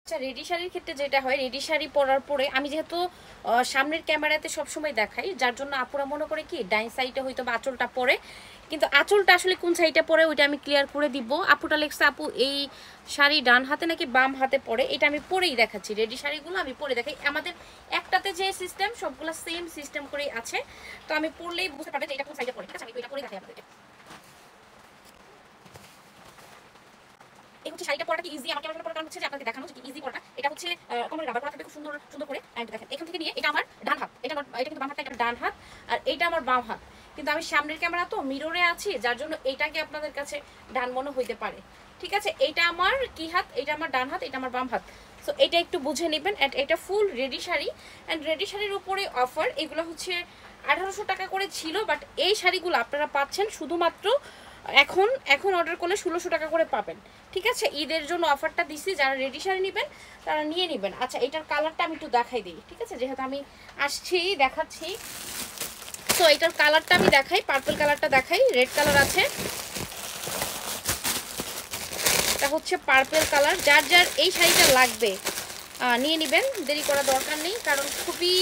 আচ্ছা, রেডি শাড়ির ক্ষেত্রে যেটা হয়, রেডি শাড়ি পরার পরে আমি যেহেতু সামনের ক্যামেরাতে সবসময় দেখাই, যার জন্য আপুরা মনে করে কি ডাইন সাইডে হয়তো বা আঁচলটা পরে, কিন্তু আঁচলটা আসলে কোন সাইডে পরে ওইটা আমি ক্লিয়ার করে দিব। আপুটা লেখছে আপু এই শাড়ি ডান হাতে নাকি বাম হাতে পরে, এটা আমি পরেই দেখাচ্ছি। রেডি শাড়িগুলো আমি পরে দেখাই, আমাদের একটাতে যে সিস্টেম সবগুলো সেম সিস্টেম করেই আছে, তো আমি পরলেই বুঝতে পারবে যে এটা কোন সাইডে পরে। ঠিক আছে, আমি এটা পরেই দেখাই আপনাদেরকে। এই হচ্ছে শাড়িটা পরাটা কি ইজি, আমার ক্যামেরা পরার কারণ হচ্ছে যে আপনাদের দেখানো যে কি ইজি পরাটা। এটা হচ্ছে কোমরে রাবার করা থাকবে খুব সুন্দর সুন্দর করে। এন্ড দেখেন এখান থেকে নিয়ে এটা আমার ডান হাত, এটা কিন্তু বাম হাত, এটা ডান হাত, আর এটা আমার বাম হাত। কিন্তু আমি সামনের ক্যামেরা তো মিররে আছি, যার জন্য এটাকে আপনাদের কাছে ডান মনে হইতে পারে। ঠিক আছে, এটা আমার কি হাত, এটা আমার ডান হাত, এটা আমার বাম হাত। সো এটা একটু বুঝে নেবেন। অ্যান্ড এটা full ready sari, and ready শাড়ির উপরে অফার। এগুলো হচ্ছে 1800 টাকা করে ছিল, বাট এই শাড়িগুলো আপনারা পাচ্ছেন শুধুমাত্র এখন অর্ডার করলে 1600 টাকা করে পাবেন। ঠিক আছে, ঈদের জন্য অফারটা দিছি, যারা রেডি শাড়ি নেবেন তারা নিয়ে নেবেন। আচ্ছা, এটার কালারটা আমি একটু দেখাই দিই। ঠিক আছে, যেহেতু আমি আসছি দেখাচ্ছি, তো এটার কালারটা আমি দেখাই, পার্পল কালারটা দেখাই, রেড কালার আছে, এটা হচ্ছে পার্পল কালার। যার যার এই শাড়িটা লাগবে নিয়ে নেবেন, দেরি করা দরকার নেই, কারণ খুবই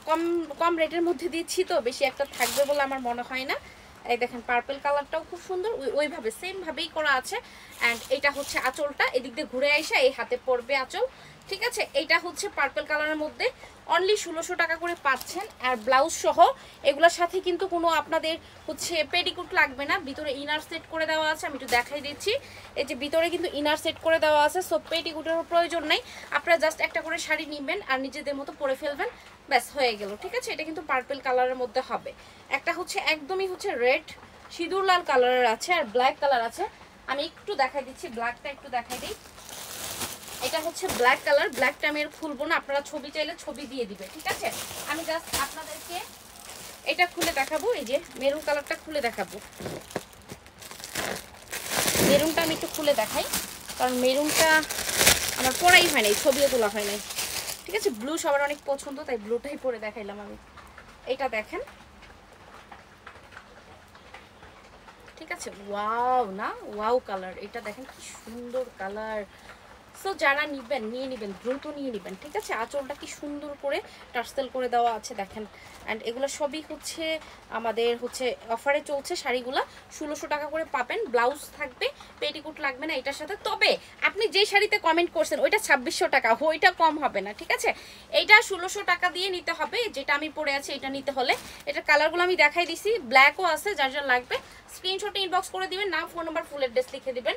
কম কম রেটের মধ্যে দিচ্ছি, তো বেশি একটা থাকবে বলে আমার মনে হয় না। এই দেখেন পার্পল কালারটাও খুব সুন্দর, ওইভাবে সেম ভাবেই করা আছে। অ্যান্ড এটা হচ্ছে আঁচলটা, এদিক দিয়ে ঘুরে আইসা এই হাতে পড়বে আঁচল। ঠিক আছে, এইটা হচ্ছে পার্পল কালারের মধ্যে অনলি 1600 টাকা করে পাচ্ছেন। আর ব্লাউজ সহ এগুলোর সাথে কিন্তু কোনো আপনাদের হচ্ছে পেটিকুট লাগবে না, ভিতরে ইনার সেট করে দেওয়া আছে। আমি একটু দেখাই দিচ্ছি, এই যে ভিতরে কিন্তু ইনার সেট করে দেওয়া আছে, সো পেটিকুটের প্রয়োজন নেই। আপনারা জাস্ট একটা করে শাড়ি নেবেন আর নিজেদের মতো পরে ফেলবেন, ব্যাস হয়ে গেল। ঠিক আছে, এটা কিন্তু পার্পল কালারের মধ্যে হবে। একটা হচ্ছে একদমই হচ্ছে রেড সিঁদুর লাল কালারের আছে, আর ব্ল্যাক কালার আছে। আমি একটু দেখাই দিচ্ছি, ব্ল্যাকটা একটু দেখাই দিই। এটা হচ্ছে ব্ল্যাক কালার, ব্ল্যাকটা আমি আর খুলবো না, আপনারা ছবি চাইলে ছবি দিয়ে দিবে। ঠিক আছে, আমি জাস্ট আপনাদেরকে এটা খুলে দেখাবো। এই যে মেরুন কালারটা খুলে দেখাবো, মেরুনটা আমি একটু খুলে দেখাই, কারণ মেরুনটা আমার পরাই হয় নাই, ছবিও তোলা হয় নাই। ঠিক আছে, ব্লু সবার অনেক পছন্দ, তাই ব্লুটাই পরে দেখাইলাম আমি। এটা দেখেন, ঠিক আছে, ওয়াও না, ওয়াও কালার, এটা দেখেন কি সুন্দর কালার। সো যারা নিবেন নিয়ে নেবেন, দ্রুত নিয়ে নেবেন। ঠিক আছে, আঁচলটা কি সুন্দর করে টার্সেল করে দেওয়া আছে দেখেন। অ্যান্ড এগুলো সবই হচ্ছে আমাদের হচ্ছে অফারে চলছে, শাড়িগুলো 1600 টাকা করে পাবেন। ব্লাউজ থাকবে, পেটিকুট লাগবে না এটার সাথে। তবে আপনি যে শাড়িতে কমেন্ট করছেন ওইটা 2600 টাকা, ওইটা কম হবে না। ঠিক আছে, এইটা 1600 টাকা দিয়ে নিতে হবে, যেটা আমি পরে আছি এটা নিতে হলে। এটার কালারগুলো আমি দেখাই দিছি, ব্ল্যাকও আছে, যার যার লাগবে স্ক্রিনশটে ইনবক্স করে দিবেন, নাম ফোন নাম্বার ফুল অ্যাড্রেস লিখে দিবেন।